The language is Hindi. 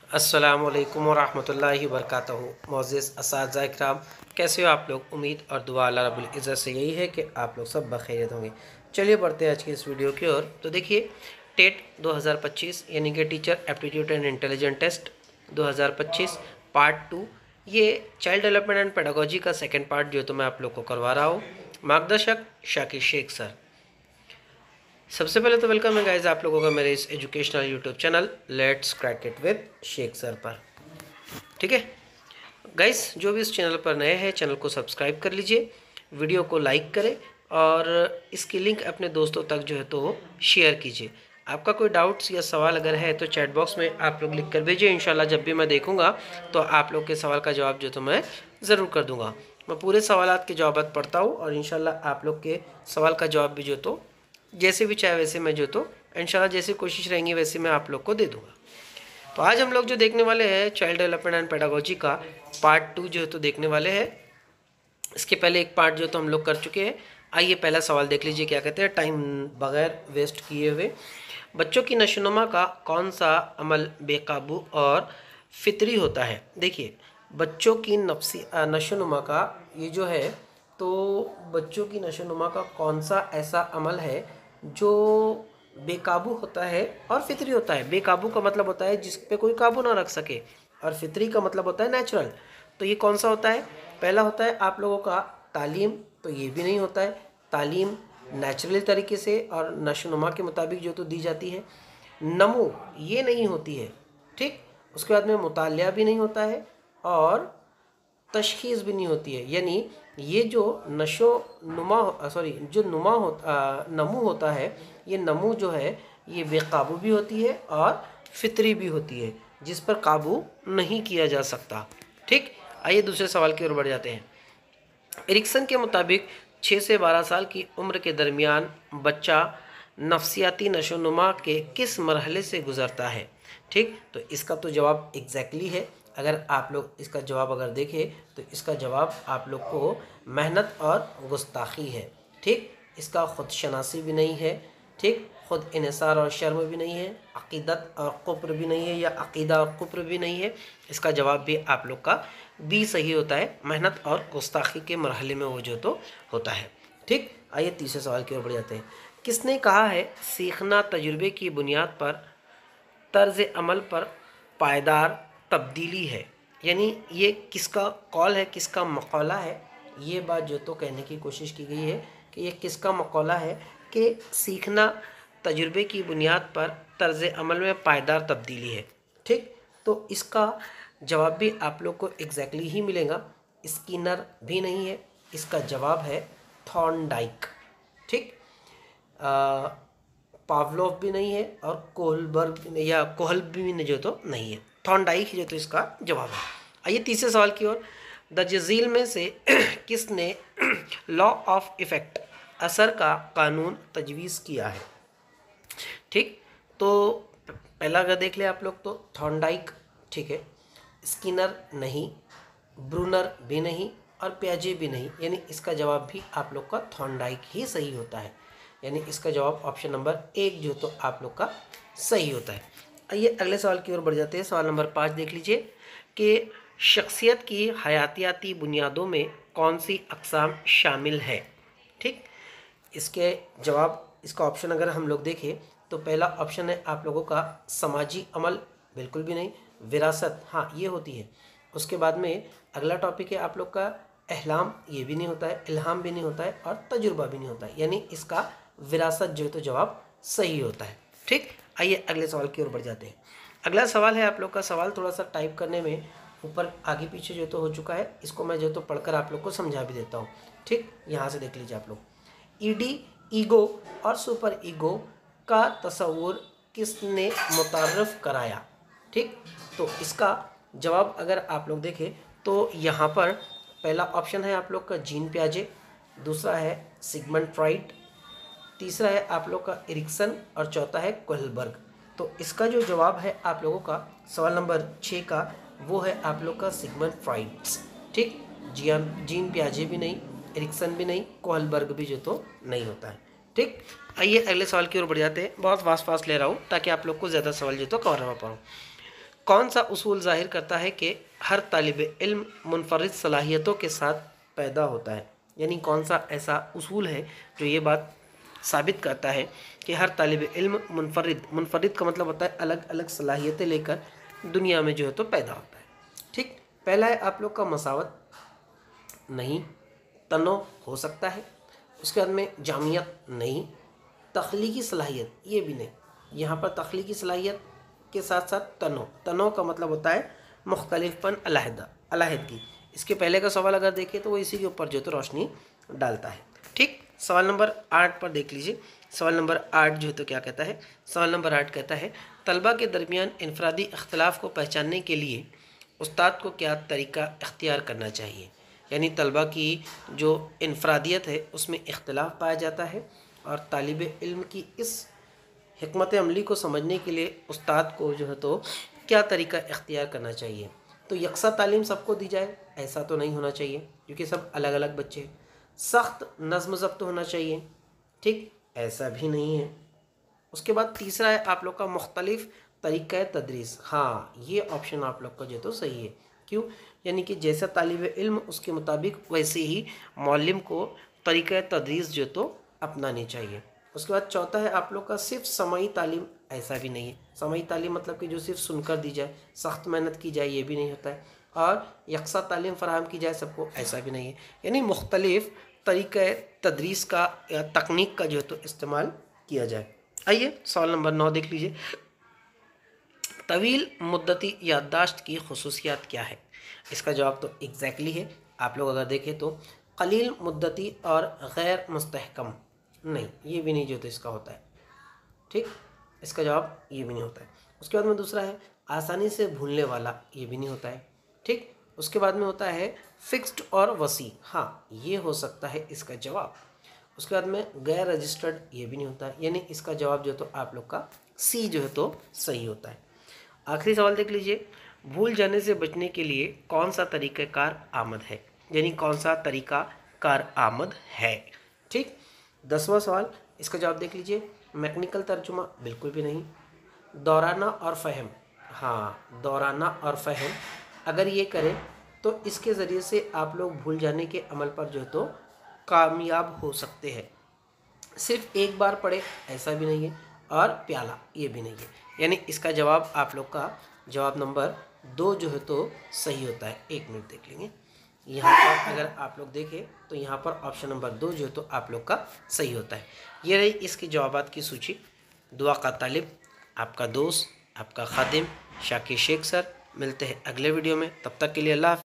अस्सलामुअलैकुम वरहमतुल्लाहि वबरकातुहू। मोअज़्ज़िज़ असातिज़ा इकराम, कैसे हो आप लोग? उम्मीद और दुआ अल्लाह रब्बुल इज़्ज़त से यही है कि आप लोग सब बखैरियत होंगे। चलिए बढ़ते हैं आज की इस वीडियो की ओर। तो देखिए, टेट 2025 यानी कि teacher aptitude and intelligent test 2025 part 2, ये चाइल्ड डेवलपमेंट एंड पेडागोजी का सेकेंड पार्ट जो तो मैं आप लोग को करवा रहा हूँ। मार्गदर्शक शाकिर शेख सर। सबसे पहले तो वेलकम है गाइस आप लोगों का मेरे इस educational YouTube channel let's crack it with Shaikh sir पर। ठीक है गाइस, जो भी इस चैनल पर नए हैं चैनल को सब्सक्राइब कर लीजिए, वीडियो को लाइक करें और इसकी लिंक अपने दोस्तों तक जो है तो शेयर कीजिए। आपका कोई डाउट्स या सवाल अगर है तो चैट बॉक्स में आप लोग लिख कर भेजिए। इंशाल्लाह जब भी मैं देखूंगा तो आप लोग के सवाल का जवाब जो तो मैं ज़रूर कर दूंगा। मैं पूरे सवालात के जवाब पढ़ता हूँ और इंशाल्लाह आप लोग के सवाल का जवाब भी जो तो जैसे भी चाहे वैसे मैं जो तो इंशाल्लाह जैसी कोशिश रहेंगी वैसे मैं आप लोग को दे दूंगा। तो आज हम लोग जो देखने वाले हैं चाइल्ड डेवलपमेंट एंड पेडागोजी का पार्ट 2 जो है तो देखने वाले हैं। इसके पहले एक पार्ट जो तो हम लोग कर चुके हैं। आइए पहला सवाल देख लीजिए, क्या कहते हैं टाइम बगैर वेस्ट किए हुए। बच्चों की नशोनुमा का कौन सा अमल बेकाबू और फितरी होता है? देखिए, बच्चों की नशोनुमा का ये जो है तो बच्चों की नशोनुमा का कौन सा ऐसा अमल है जो बेकाबू होता है और फितरी होता है। बेकाबू का मतलब होता है जिस पे कोई काबू ना रख सके, और फितरी का मतलब होता है नेचुरल। तो ये कौन सा होता है? पहला होता है आप लोगों का तालीम, तो ये भी नहीं होता है। तालीम नेचुरल तरीके से और नशोनुमा के मुताबिक जो तो दी जाती है। नमो ये नहीं होती है, ठीक। उसके बाद में मुतालिया भी नहीं होता है और तशखीस भी नहीं होती है। यानी ये जो नमू होता है, ये नमू जो है ये बेकाबू भी होती है और फितरी भी होती है, जिस पर काबू नहीं किया जा सकता। ठीक, आइए दूसरे सवाल की ओर बढ़ जाते हैं। एरिक्सन के मुताबिक 6 से 12 साल की उम्र के दरमियान बच्चा नफसियाती नशोनुमा के किस मरहले से गुजरता है? ठीक, तो इसका तो जवाब एग्जैक्टली है। अगर आप लोग इसका जवाब अगर देखें तो इसका जवाब आप लोग को मेहनत और गुस्ताखी है। ठीक, इसका ख़ुद शनासी भी नहीं है, ठीक, ख़ुद इनसार और शर्म भी नहीं है, अक़ीदत और कुफ्र भी नहीं है या अक़ीदा और कुफ्र भी नहीं है। इसका जवाब भी आप लोग का बी सही होता है। मेहनत और गुस्ताखी के मरहले में वो जो तो होता है। ठीक, आइए तीसरे सवाल की ओर बढ़ जाते हैं। किसने कहा है सीखना तजुर्बे की बुनियाद पर तर्ज अमल पर पायदार तब्दीली है? यानी ये किसका कॉल है, किसका मकौला है? ये बात जो तो कहने की कोशिश की गई है कि ये किसका मकौला है कि सीखना तजुर्बे की बुनियाद पर तर्ज अमल में पायदार तब्दीली है। ठीक, तो इसका जवाब भी आप लोग को एग्जैक्टली ही मिलेगा। स्किनर भी नहीं है, इसका जवाब है थॉर्नडाइक। ठीक, पावलोव भी नहीं है और कोहलबर्ग या कोहल भी जो तो नहीं है, थॉर्नडाइक जो तो इसका जवाब है। आइए तीसरे सवाल की ओर। द जजील में से किसने लॉ ऑफ इफेक्ट असर का कानून तजवीज़ किया है? ठीक, तो पहला अगर देख ले आप लोग तो थॉर्नडाइक, ठीक है, स्किनर नहीं, ब्रूनर भी नहीं और प्याजे भी नहीं। यानी इसका जवाब भी आप लोग का थॉर्नडाइक ही सही होता है। यानी इसका जवाब ऑप्शन नंबर 1 जो तो आप लोग का सही होता है। आइए अगले सवाल की ओर बढ़ जाते हैं। सवाल नंबर 5 देख लीजिए कि शख्सियत की हयातियाती बुनियादों में कौन सी अक़साम शामिल है? ठीक, इसके जवाब, इसका ऑप्शन अगर हम लोग देखें तो पहला ऑप्शन है आप लोगों का समाजी अमल, बिल्कुल भी नहीं। विरासत, हाँ ये होती है। उसके बाद में अगला टॉपिक है आप लोग का एहलाम, ये भी नहीं होता है। इल्हाम भी नहीं होता है और तजुर्बा भी नहीं होता है। यानी इसका विरासत जो है तो जवाब सही होता है। ठीक, आइए अगले सवाल की ओर बढ़ जाते हैं। अगला सवाल है आप लोग का, सवाल थोड़ा सा टाइप करने में ऊपर आगे पीछे जो तो हो चुका है, इसको मैं जो तो पढ़कर आप लोग को समझा भी देता हूँ। ठीक, यहाँ से देख लीजिए आप लोग। ईडी, ईगो और सुपर ईगो का तस्वुर किसने मुतारफ़ कराया? ठीक, तो इसका जवाब अगर आप लोग देखें तो यहाँ पर पहला ऑप्शन है आप लोग का जीन पियाजे, दूसरा है सिगमंड फ्रॉइड, तीसरा है आप लोग का एरिक्सन और चौथा है कोहलबर्ग। तो इसका जो जवाब है आप लोगों का सवाल नंबर 6 का वो है आप लोग का सिगमंड फ्रॉइड्स। ठीक, जीन पियाजे भी नहीं, एरिक्सन भी नहीं, कोहलबर्ग भी जो तो नहीं होता है। ठीक, आइए अगले सवाल की ओर बढ़ जाते हैं। बहुत फास्ट ले रहा हूँ ताकि आप लोग को ज़्यादा सवाल जो तो कवर कर पाऊँ। कौन सा उसूल ज़ाहिर करता है कि हर तालिब इल्म मुनफरिद सलाहियतों के साथ पैदा होता है? यानी कौन सा ऐसा उसूल है जो ये बात साबित करता है कि हर तालिब इल्म मुनफरिद का मतलब होता है अलग अलग सलाहियतें लेकर दुनिया में जो है तो पैदा होता है। ठीक, पहला है आप लोग का मसावत, नहीं। तनो हो सकता है। उसके बाद में जामियत, नहीं। तख्लीकी सलाहियत, ये भी नहीं। यहाँ पर तख्लीकी सलाहियत के साथ साथ तनो का मतलब होता है मुख्तलिफपन, अलहदगी। इसके पहले का सवाल अगर देखें तो वो इसी के ऊपर जो तो रोशनी डालता है। ठीक, सवाल नंबर 8 पर देख लीजिए। सवाल नंबर 8 जो है तो क्या कहता है? सवाल नंबर 8 कहता है तलबा के दरमियान इनफरादी इख्तलाफ को पहचानने के लिए उस्ताद को क्या तरीका इख्तियार करना चाहिए? यानी तलबा की जो इनफरादियत है उसमें इख्तलाफ पाया जाता है और तालिब इल्म की इस हिकमत अमली को समझने के लिए उस्ताद को जो है तो क्या तरीका इख्तियार करना चाहिए? तो यकसा तालीम सबको दी जाए, ऐसा तो नहीं होना चाहिए क्योंकि सब अलग अलग बच्चे हैं। सख्त नज़्म ज़ब्त होना चाहिए, ठीक, ऐसा भी नहीं है। उसके बाद तीसरा है आप लोग का मुख्तलिफ तरीक़ा तदरीस। हाँ, ये ऑप्शन आप लोग का जो तो सही है। क्यों? यानी कि जैसा तालिब इल्म उसके मुताबिक वैसे ही मौल्लिम को तरीक़ा तदरीस जो तो अपनानी चाहिए। उसके बाद चौथा है आप लोग का सिर्फ समाई तालीम, ऐसा भी नहीं है। समाई तालीम मतलब कि जो सिर्फ सुनकर दी जाए, सख्त मेहनत की जाए, ये भी नहीं होता है। और यकसा तालीम फ़राहम की जाए सबको, ऐसा भी नहीं है। यानी मुख्तलिफ तरीक़ा तदरीस का या तकनीक का जो है तो इस्तेमाल किया जाए। आइए सवाल नंबर 9 देख लीजिए। तवील मुद्दती याददाश्त की खुसूसियात क्या है? इसका जवाब तो एग्जैक्टली है। आप लोग अगर देखें तो कलील मुद्दती और गैर मुस्तहकम, नहीं, ये भी नहीं जो तो इसका होता है। ठीक, इसका जवाब ये भी नहीं होता है। उसके बाद में दूसरा है आसानी से भूलने वाला, ये भी नहीं होता है। ठीक, उसके बाद में होता है फिक्स्ड और वसी, हाँ, ये हो सकता है इसका जवाब। उसके बाद में गैर रजिस्टर्ड, ये भी नहीं होता है। यानी इसका जवाब जो तो आप लोग का सी जो है तो सही होता है। आखिरी सवाल देख लीजिए। भूल जाने से बचने के लिए कौन सा तरीक़ाकार आमद है? यानी कौन सा तरीक़ाकार आमद है? ठीक, 10वां सवाल, इसका जवाब देख लीजिए। मैकेनिकल तर्जुमा, बिल्कुल भी नहीं। दौराना और फ़हम, हाँ, दौराना और फ़हम अगर ये करें तो इसके ज़रिए से आप लोग भूल जाने के अमल पर जो है तो कामयाब हो सकते हैं। सिर्फ एक बार पढ़े, ऐसा भी नहीं है। और प्याला, ये भी नहीं है। यानी इसका जवाब आप लोग का जवाब नंबर 2 जो है तो सही होता है। 1 मिनट देख लेंगे। यहाँ पर अगर आप लोग देखें तो यहाँ पर ऑप्शन नंबर 2 जो है तो आप लोग का सही होता है। ये रही इसकी जवाबात की सूची। दुआ का तालिब, आपका दोस्त, आपका खादिम शाकिर शेख सर। मिलते हैं अगले वीडियो में, तब तक के लिए अल्लाह।